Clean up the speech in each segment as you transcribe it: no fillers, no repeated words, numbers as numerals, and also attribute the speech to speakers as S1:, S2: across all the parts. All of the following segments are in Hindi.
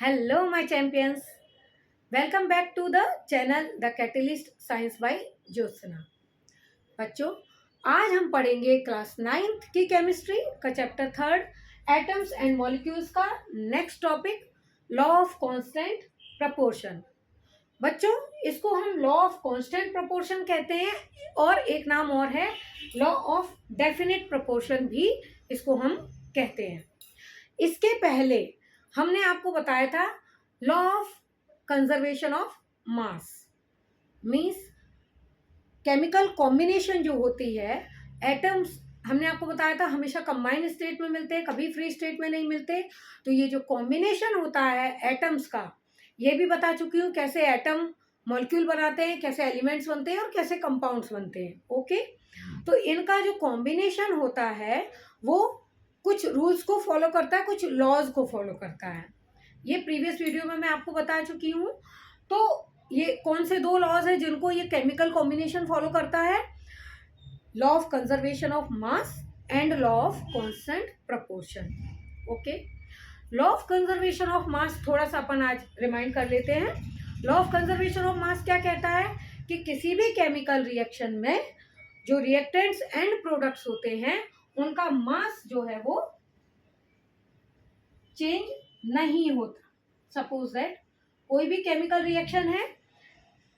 S1: Hello, my champions. Welcome back to the channel The Catalyst Science by Jyotsna. बच्चों, आज हम पढ़ेंगे क्लास 9th की केमिस्ट्री का चैप्टर 3 एटम्स एंड मॉलिक्यूल्स का next topic law of constant proportion. बच्चों, इसको हम लॉ ऑफ कांस्टेंट प्रपोर्शन कहते हैं और एक नाम और है लॉ ऑफ डेफिनिट प्रपोर्शन भी इसको हम कहते हैं। इसके पहले हमने आपको बताया था law of conservation of mass means chemical combination जो होती है एटम्स, हमने आपको बताया था हमेशा कंबाइंड स्टेट में मिलते हैं, कभी फ्री स्टेट में नहीं मिलते। तो ये जो कॉम्बिनेशन होता है एटम्स का, ये भी बता चुकी हूँ कैसे एटम मॉलिक्यूल बनाते हैं, कैसे एलिमेंट्स बनते हैं और कैसे कंपाउंड्स बनते हैं। ओके, तो इनका जो कॉम्बिनेशन होता है वो कुछ रूल्स को फॉलो करता है, कुछ लॉज को फॉलो करता है। ये प्रीवियस वीडियो में मैं आपको बता चुकी हूँ। तो ये कौन से दो लॉज है जिनको ये केमिकल कॉम्बिनेशन फॉलो करता है? Law of conservation of mass and law of constant proportion. Okay, law of conservation of मास थोड़ा सा अपन आज रिमाइंड कर लेते हैं। लॉ ऑफ कंजर्वेशन ऑफ मास क्या कहता है कि किसी भी केमिकल रिएक्शन में जो रिएक्टेंट्स एंड प्रोडक्ट्स होते हैं उनका मास जो है वो चेंज नहीं होता। सपोज दैट कोई भी केमिकल रिएक्शन है,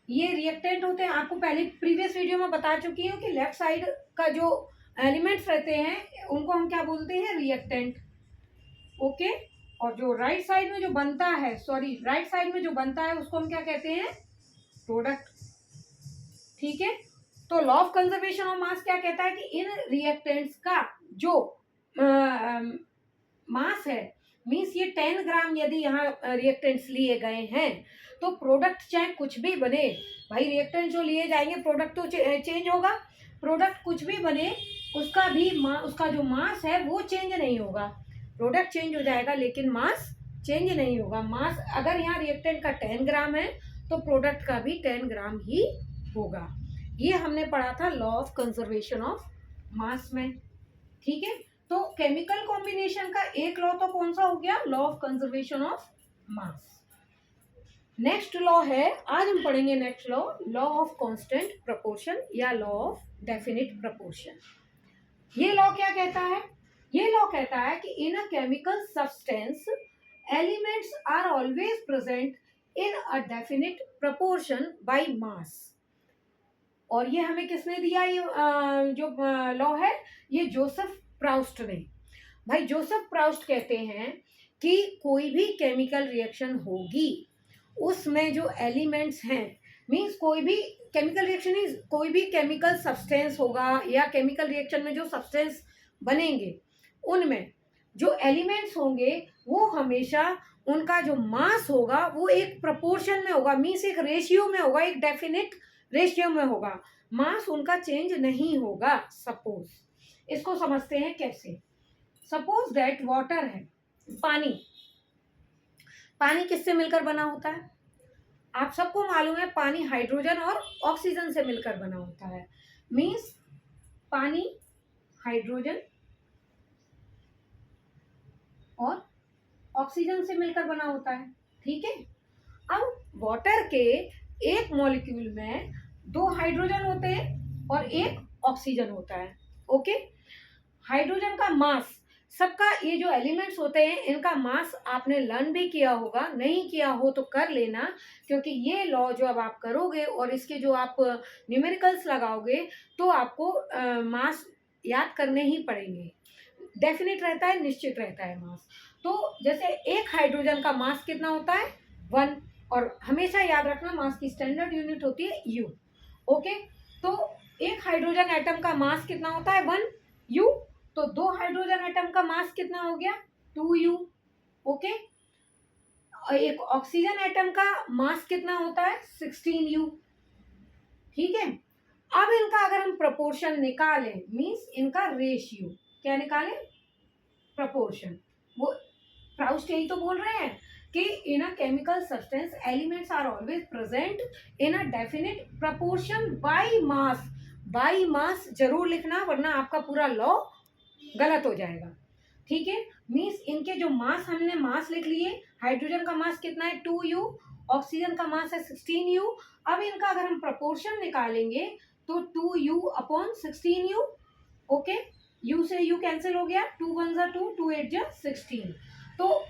S1: ये रिएक्टेंट होते हैं, आपको पहले प्रीवियस वीडियो में बता चुकी हूँ कि लेफ्ट साइड का जो एलिमेंट्स रहते हैं उनको हम क्या बोलते हैं? रिएक्टेंट। ओके, और जो राइट साइड में जो बनता है, राइट साइड में जो बनता है उसको हम क्या कहते हैं? प्रोडक्ट। ठीक है, तो लॉ ऑफ कंजर्वेशन ऑफ मास क्या कहता है कि इन रिएक्टेंट्स का जो मास है, मीन्स ये 10 ग्राम यदि यहाँ रिएक्टेंट्स लिए गए हैं तो प्रोडक्ट चाहे कुछ भी बने, भाई रिएक्टेंट जो लिए जाएंगे प्रोडक्ट तो चेंज होगा। प्रोडक्ट कुछ भी बने उसका भी उसका जो मास है वो चेंज नहीं होगा। प्रोडक्ट चेंज हो जाएगा लेकिन मास चेंज नहीं होगा। मास अगर यहाँ रिएक्टेंट का 10 ग्राम है तो प्रोडक्ट का भी 10 ग्राम ही होगा। ये हमने पढ़ा था लॉ ऑफ कंजर्वेशन ऑफ मास में। ठीक है, तो केमिकल कॉम्बिनेशन का एक लॉ तो कौन सा हो गया? Law of conservation of mass. Next law है, आज हम पढ़ेंगे next law, law of constant proportion या लॉ ऑफ डेफिनिट प्रपोर्शन। ये लॉ क्या कहता है? ये लॉ कहता है कि in a chemical substance elements are always present in a definite proportion by mass. और ये हमें किसने दिया? ये जो लॉ है ये जोसेफ प्राउस्ट ने। भाई जोसेफ प्राउस्ट कहते हैं कि कोई भी केमिकल रिएक्शन होगी उसमें जो एलिमेंट्स हैं, मींस कोई भी केमिकल रिएक्शन ही कोई भी केमिकल सब्सटेंस होगा या केमिकल रिएक्शन में जो सब्सटेंस बनेंगे उनमें जो एलिमेंट्स होंगे वो हमेशा उनका जो मास होगा वो एक प्रपोर्शन में होगा, मींस एक रेशियो में होगा, एक डेफिनिट रेशियो में होगा। मास उनका चेंज नहीं होगा। सपोज इसको समझते हैं कैसे। सपोज दैट वाटर है, पानी। पानी किससे मिलकर बना होता है? आप सबको मालूम है पानी हाइड्रोजन और ऑक्सीजन से मिलकर बना होता है। मींस पानी हाइड्रोजन और ऑक्सीजन से मिलकर बना होता है। ठीक है, अब वाटर के एक मॉलिक्यूल में 2 हाइड्रोजन होते हैं और 1 ऑक्सीजन होता है। ओके, हाइड्रोजन का मास, सबका ये जो एलिमेंट्स होते हैं इनका मास आपने लर्न भी किया होगा, नहीं किया हो तो कर लेना, क्योंकि ये लॉ जो अब आप करोगे और इसके जो आप न्यूमेरिकल्स लगाओगे तो आपको मास याद करने ही पड़ेंगे। डेफिनेट रहता है, निश्चित रहता है मास। तो जैसे एक हाइड्रोजन का मास कितना होता है? 1। और हमेशा याद रखना मास की स्टैंडर्ड यूनिट होती है यू। ओके, तो एक हाइड्रोजन एटम का मास कितना होता है? 1 यू। तो 2 हाइड्रोजन एटम का मास कितना हो गया? 2 यू। ओके, एक ऑक्सीजन एटम का मास कितना होता है? 16 यू। ठीक है, अब इनका अगर हम प्रपोर्शन निकालें, मीन्स इनका रेशियो क्या निकालें? प्रपोर्शन। वो प्राउस्ट यही तो बोल रहे हैं कि in a chemical substance elements are always present in a definite proportion by mass. By mass जरूर लिखना वरना आपका पूरा लॉ गलत हो जाएगा। ठीक है, मीन्स इनके जो मास, हमने मास लिख लिए, हाइड्रोजन का मास कितना है 2u, ऑक्सीजन का मास है 16u। अब इनका अगर हम प्रपोर्शन निकालेंगे तो 2u upon 16u। Okay, u से u कैंसिल हो गया, 2 1 जा 2, 2 8 जा 16। तो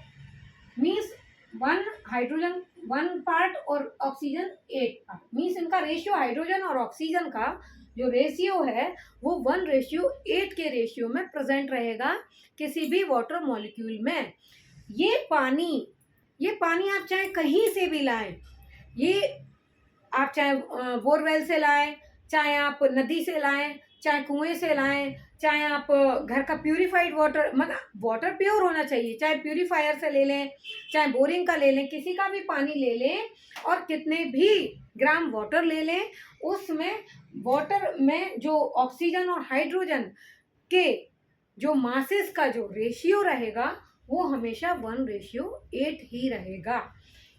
S1: मीन्स 1 हाइड्रोजन 1 पार्ट और ऑक्सीजन 8 पार्ट, मीन्स इनका रेशियो हाइड्रोजन और ऑक्सीजन का जो रेशियो है वो 1:8 के रेशियो में प्रेजेंट रहेगा किसी भी वाटर मॉलिक्यूल में। ये पानी आप चाहे कहीं से भी लाएं, ये आप चाहे बोरवेल से लाएं, चाहे आप नदी से लाएं, चाहे कुएं से लाएं, चाहे आप घर का प्यूरिफाइड वाटर, मतलब वाटर प्योर होना चाहिए, चाहे प्यूरिफायर से ले लें, चाहे बोरिंग का ले लें, किसी का भी पानी ले लें और कितने भी ग्राम वाटर ले लें, उसमें वाटर में जो ऑक्सीजन और हाइड्रोजन के जो मासेस का जो रेशियो रहेगा वो हमेशा 1:8 ही रहेगा।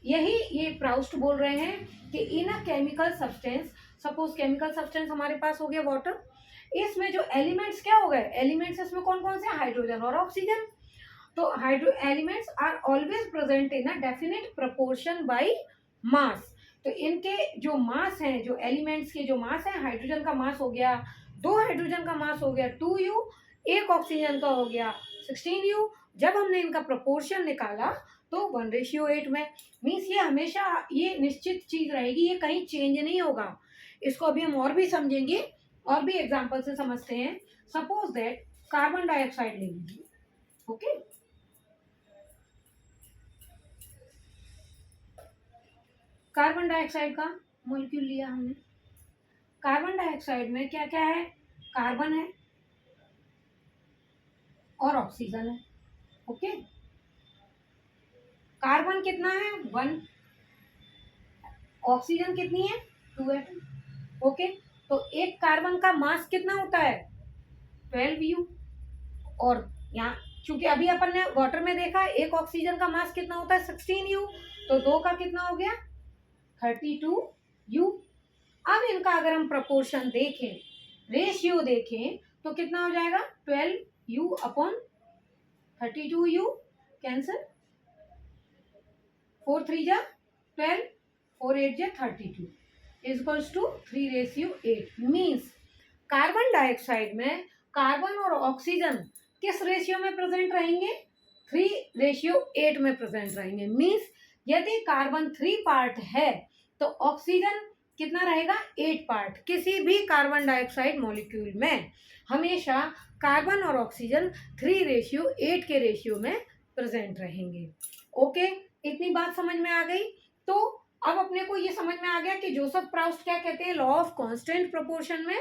S1: यही ये प्राउस्ट बोल रहे हैं कि in a chemical substance, suppose chemical substance हमारे पास हो गया वाटर, इसमें जो एलिमेंट्स क्या हो गए, एलिमेंट्स इसमें कौन कौन से, हाइड्रोजन और ऑक्सीजन। तो hydro elements are always present in a definite proportion by mass. तो इनके जो मास हैं, जो एलिमेंट्स के जो मास है, हाइड्रोजन का मास हो गया 2, हाइड्रोजन का मास हो गया 2u, एक ऑक्सीजन का हो गया 16u। जब हमने इनका प्रोपोर्शन निकाला तो 1:8 में, मीन्स ये हमेशा ये निश्चित चीज रहेगी, ये कहीं चेंज नहीं होगा। इसको अभी हम और भी समझेंगे, और भी एग्जाम्पल से समझते हैं। सपोज दैट कार्बन डाइऑक्साइड ले लीजिए। ओके, कार्बन डाइऑक्साइड का मॉलिक्यूल लिया हमने। कार्बन डाइऑक्साइड में क्या क्या है, कार्बन है और ऑक्सीजन है। ओके, कार्बन कितना है 1, ऑक्सीजन कितनी है 2 एटम। ओके, तो एक कार्बन का मास कितना होता है 12u, और यहाँ चूंकि अभी अपन ने वाटर में देखा एक ऑक्सीजन का मास कितना होता है 16u, तो 2 का कितना हो गया 32u। अब इनका अगर हम प्रपोर्शन देखें, रेशियो देखें, तो कितना हो जाएगा 12u अपॉन 32u, कैंसिल, 4 3 जा 12, 4 8 जा 32 is to 3:8। Means carbon dioxide में कार्बन और ऑक्सीजन किस रेशियो में प्रेजेंट रहेंगे, 3:8 में प्रेजेंट रहेंगे। मीन्स यदि कार्बन 3 पार्ट है तो ऑक्सीजन कितना रहेगा 8 पार्ट। किसी भी कार्बन डाइऑक्साइड मॉलिक्यूल में हमेशा कार्बन और ऑक्सीजन 3:8 के रेशियो में प्रेजेंट रहेंगे। ओके, इतनी बात समझ में आ गई। तो अब अपने को ये समझ में आ गया कि जोसेफ प्राउस्ट क्या कहते हैं, लॉ ऑफ कांस्टेंट प्रोपोर्शन में,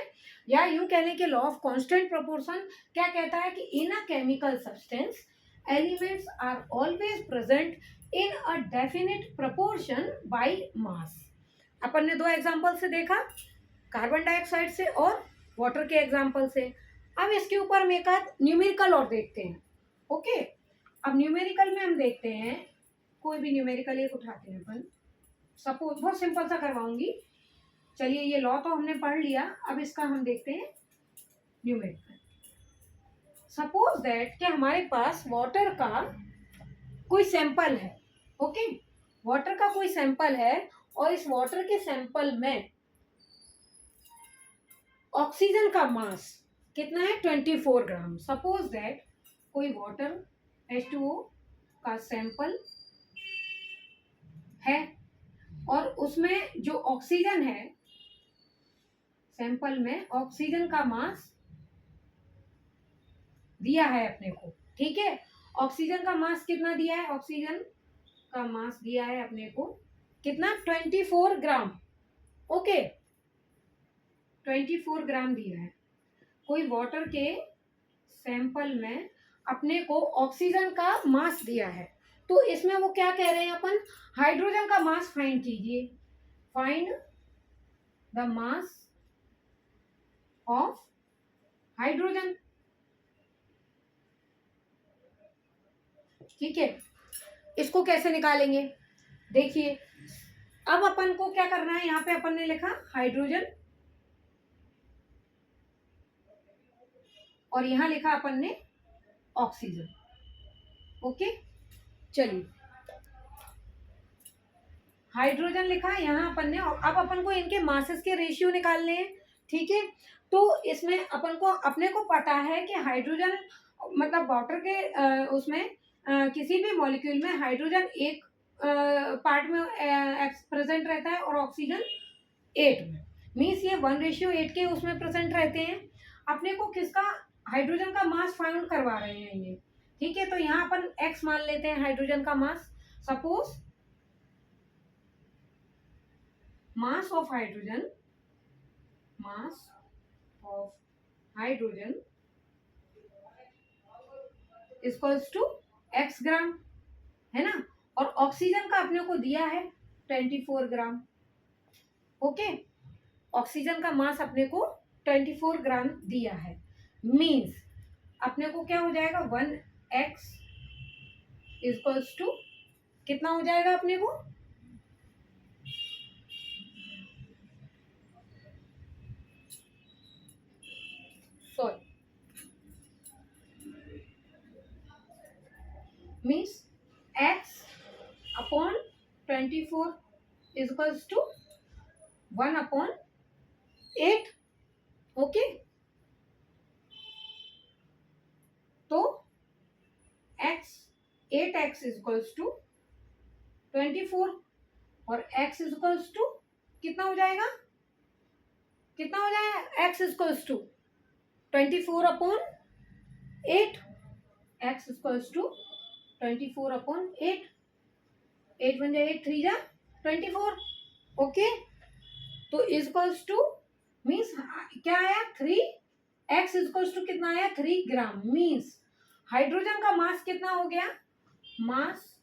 S1: या यूं कहने के लॉ ऑफ कांस्टेंट प्रोपोर्शन क्या कहता है कि in a chemical substance elements are always present in a definite proportion by mass. अपन ने 2 एग्जांपल से देखा, कार्बन डाइऑक्साइड से और वाटर के एग्जांपल से। अब इसके ऊपर हम एक आध न्यूमेरिकल और देखते हैं। ओके, अब न्यूमेरिकल में हम देखते हैं, कोई भी न्यूमेरिकल एक उठाते हैं अपन। सपोज बहुत सिंपल सा करवाऊंगी, चलिए ये लॉ तो हमने पढ़ लिया, अब इसका हम देखते हैं न्यूमेरिकल। सपोज दैट कि हमारे पास वाटर का कोई सैंपल है। ओके, वाटर का कोई सैंपल है और इस वाटर के सैंपल में ऑक्सीजन का मास कितना है 24 ग्राम। सपोज दैट कोई वाटर H2O का सैंपल है और उसमें जो ऑक्सीजन है, सैंपल में ऑक्सीजन का मास दिया है अपने को। ठीक है, ऑक्सीजन का मास कितना दिया है, ऑक्सीजन का मास दिया है अपने को कितना 24 ग्राम। ओके, 24 ग्राम दिया है। कोई वाटर के सैंपल में अपने को ऑक्सीजन का मास दिया है, तो इसमें वो क्या कह रहे हैं, अपन हाइड्रोजन का मास फाइंड कीजिए। Find the mass of hydrogen. ठीक है, इसको कैसे निकालेंगे, देखिए। अब अपन को क्या करना है, यहाँ पे अपन ने लिखा हाइड्रोजन और यहाँ लिखा अपन ने ऑक्सीजन। ओके, चलिए हाइड्रोजन लिखा है यहाँ अपन ने। अब अपन को इनके मासेस के रेशियो निकालने हैं, ठीक है। तो इसमें अपन को अपने को पता है कि हाइड्रोजन मतलब वाटर के उसमें किसी भी मॉलिक्यूल में हाइड्रोजन एक पार्ट में प्रेजेंट रहता है और ऑक्सीजन 8 में, मीन्स ये 1:8 के उसमें प्रेजेंट रहते हैं। अपने को किसका हाइड्रोजन का मास फाइंड करवा रहे हैं ये, ठीक है। तो यहाँ अपन x मान लेते हैं हाइड्रोजन का mass. Suppose mass of hydrogen equals to x gram, है ना। और ऑक्सीजन का अपने को दिया है 24 ग्राम। ओके, ऑक्सीजन का मास अपने को 24 ग्राम दिया है, मीन्स अपने को क्या हो जाएगा 1x इक्वल्स टू कितना हो जाएगा अपने को, sorry means x upon 24 equals to 1/8। Okay, तो x 8x इक्वल्स टू 24 और x इक्वल्स टू कितना हो जाएगा, कितना हो जाएगा x equals to 24/8, x equals to 24/8, 8 बन जाए 8 3 जा 24। ओके, तो इक्वल्स टू मीन्स क्या आया 3x इक्वल्स टू कितना आया 3 ग्राम, मीन्स हाइड्रोजन का मास कितना हो गया, mass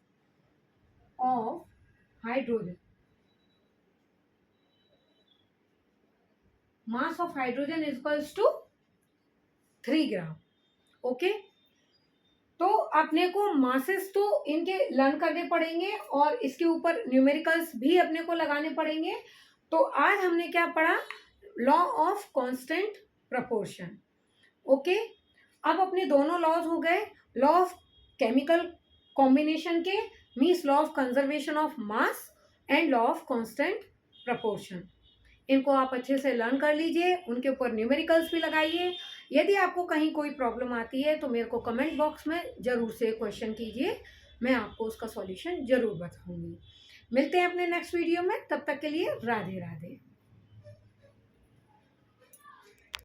S1: of hydrogen, mass of hydrogen equals to 3 gram. Okay, तो अपने को मासेस तो इनके लर्न करने पड़ेंगे और इसके ऊपर न्यूमेरिकल्स भी अपने को लगाने पड़ेंगे। तो आज हमने क्या पढ़ा, law of constant proportion. Okay, अब अपने दोनों लॉज हो गए, लॉ ऑफ केमिकल कॉम्बिनेशन के, means law of conservation of mass and law of constant proportion. इनको आप अच्छे से लर्न कर लीजिए, उनके ऊपर न्यूमेरिकल्स भी लगाइए। यदि आपको कहीं कोई प्रॉब्लम आती है तो मेरे को कमेंट बॉक्स में ज़रूर से क्वेश्चन कीजिए, मैं आपको उसका सॉल्यूशन ज़रूर बताऊंगी। मिलते हैं अपने नेक्स्ट वीडियो में, तब तक के लिए राधे राधे।